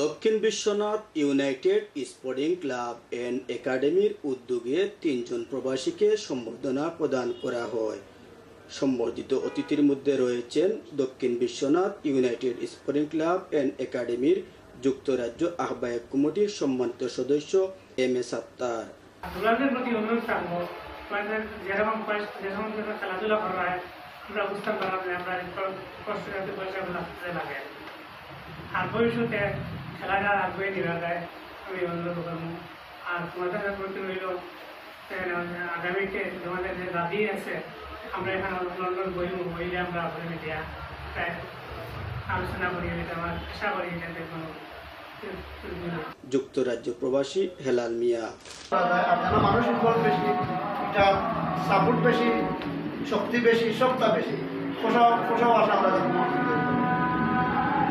দক্ষিণ Biswanath united sporting club and একাডেমির উদ্যোগে 3 জন প্রবাসীকে সম্বর্ধনা প্রদান করা হয়। সম্বর্ধিত অতিথির মধ্যে রয়েছেন Dakshin Biswanath united sporting club and একাডেমির যুক্তরাজ্য আহ্বায়ক কমিটির সম্মানিত সদস্য এম এ সাত্তার। আর ভবিষ্যতে খেলাটা আগ্রহী নেওয়া যায় আমি অনুরোধ করবো। আর তোমাদের প্রতি রইল আগামীতে তোমাদের যে দাবি আছে আমরা এখানে লন্ডন বইলে আমরা বলে মিডিয়া প্রায় আলোচনা করি, আমার আশা করি এটাতে কোনো যুক্তরাজ্য প্রবাসী হেলাল মিয়া। মানসিক বল বেশি, এটা সাপোর্ট বেশি, শক্তি বেশি, সবটা বেশি, পোষাও আসা আমরা।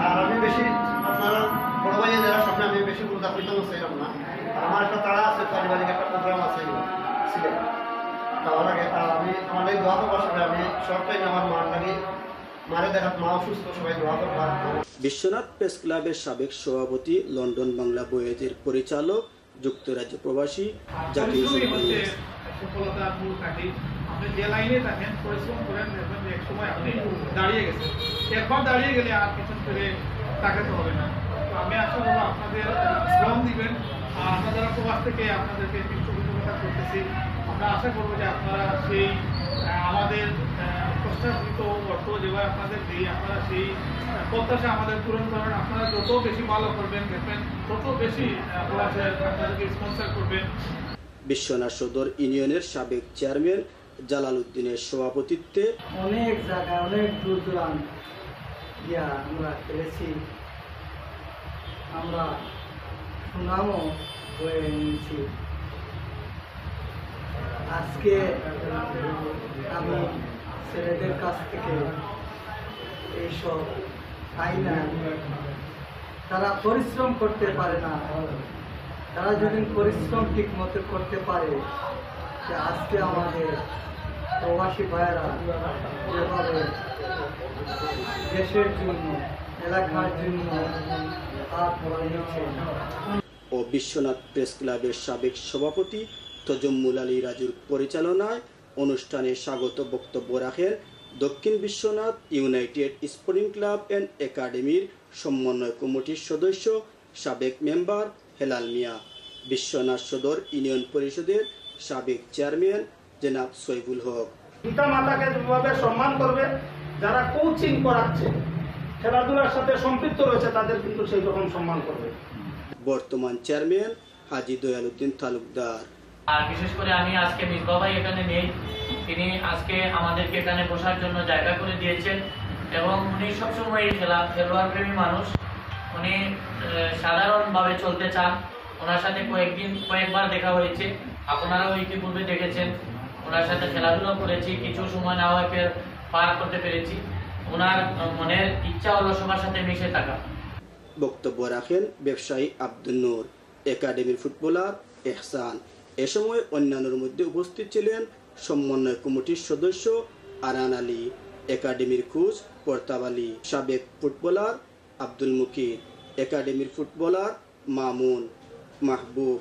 আর আমি বেশি আপনার বড় ভাইয়ের যারা সামনে আমি বেশি গুরুত্ব করতাম চাইলাম না। আমার একটা তাড়া আছে, পারিবারিক একটা প্রোগ্রাম আছে ছিলেন তাও লাগে। আর আমি আমার এই দোয়া তো বসাবে, আমি সব টাইমে আমার মার লাগে মারে দেখাত, মা অসুস্থ, সবাই দোয়া তো। বিশ্বনাথ প্রেস ক্লাবের সাবেক সভাপতি, লন্ডন বাংলা বইয়ের পরিচালক, যুক্তরাজ্য প্রবাসী জাকির সফলতার মূল কাঠি আপনি যে লাইনে থাকেন, পরিশ্রম করেন, দেখবেন যে এক সময় আপনি দাঁড়িয়ে গেছেন। একবার দাঁড়িয়ে গেলে আর পিছন ফিরে তাকাতে হবে না। তো আমি আশা করবো আপনাদের শ্রম দিবেন। আর আপনারা প্রবাস থেকে আপনাদেরকে পৃষ্ঠপোষকতা করতেছি। আমরা আশা করবো যে আপনারা সেই আমাদের প্রস্তাবিত অর্থ যেভাবে আপনাদের দিই, আপনারা সেই প্রত্যাশা আমাদের পূরণ করবেন। আপনারা যত বেশি ভালো করবেন, দেখবেন তত বেশি প্রবাসের আপনাদেরকে স্পন্সর করবেন। বিশ্বনাথ সদর ইউনিয়নের সাবেক চেয়ারম্যান জালাল উদ্দিনের সভাপতিত্বে অনেক জায়গায় অনেক দূর দূরান্ত আমরা খেলেছি, আমরা সুনামও হয়ে নিয়েছি। আজকে আমি ছেলেদের কাছ থেকে এইসব পাই না। তারা পরিশ্রম করতে পারে না, তারা যদি পরিশ্রম ঠিক মতো করতে পারে, যে আজকে আমাদের প্রবাসী ভাইয়েরা যেভাবে দেশের জন্য, এলাকার জন্য ও বিশ্বনাথ প্রেস ক্লাবের সাবেক সভাপতি তজম্মুল আলী রাজুর পরিচালনায় অনুষ্ঠানে স্বাগত বক্তব্য রাখেন Dakshin Biswanath united sporting club and একাডেমির সমন্বয় কমিটির সদস্য, সাবেক মেম্বার হেলাল মিয়া, বিশ্বনাথ সদর ইউনিয়ন পরিষদের সাবেক চেয়ারম্যান জনাব সৈফুল হক। পিতা মাতাকে যেভাবে সম্মান করবে, যারা কোচিং করাচ্ছে, খেলাধুলার সাথে সম্পৃক্ত রয়েছে, তাদের কিন্তু সেই রকম সম্মান করবে। বর্তমান চেয়ারম্যান হাজী দয়ালউদ্দিন তালুকদার। আর বিশেষ করে আমি আজকে মিসবাহ ভাই এখানে নেই, তিনি আজকে আমাদেরকে এখানে বসার জন্য জায়গা করে দিয়েছেন এবং উনি সবসময় খেলোয়াড় প্রেমী মানুষ। উনি সাধারণভাবে চলতে চান। ওনার সাথে কয়েকবার দেখা হয়েছে, আপনারাও ইতিপূর্বে দেখেছেন। ওনার সাথে খেলাধুলা করেছি, কিছু সময় না হয় পার করতে পেরেছি। ওনার মনের ইচ্ছা হলো সবার সাথে মিশে থাকা। বক্তব্য রাখেন ব্যবসায়ী আব্দুল নূর, একাডেমির ফুটবলার এহসান। এ সময় অন্যান্যের মধ্যে উপস্থিত ছিলেন সমন্বয় কমিটির সদস্য আরান আলী, একাডেমির কোচ প্রতাপ আলী, সাবেক ফুটবলার আব্দুল মুকির, একাডেমির ফুটবলার মামুন, মাহবুব,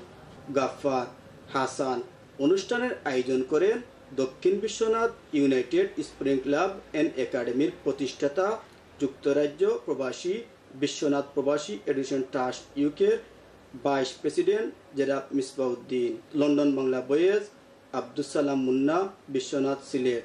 গাফফার, হাসান। অনুষ্ঠানের আয়োজন করেন Dakshin Biswanath united sporting club and একাডেমির প্রতিষ্ঠাতা, যুক্তরাজ্য প্রবাসী বিশ্বনাথ প্রবাসী এডুকেশন ট্রাস্ট ইউকের ভাইস প্রেসিডেন্ট জনাব মিসবাউদ্দিন, লন্ডন বাংলা বয়েজ আব্দুস সালাম মুন্না, বিশ্বনাথ সিলেট।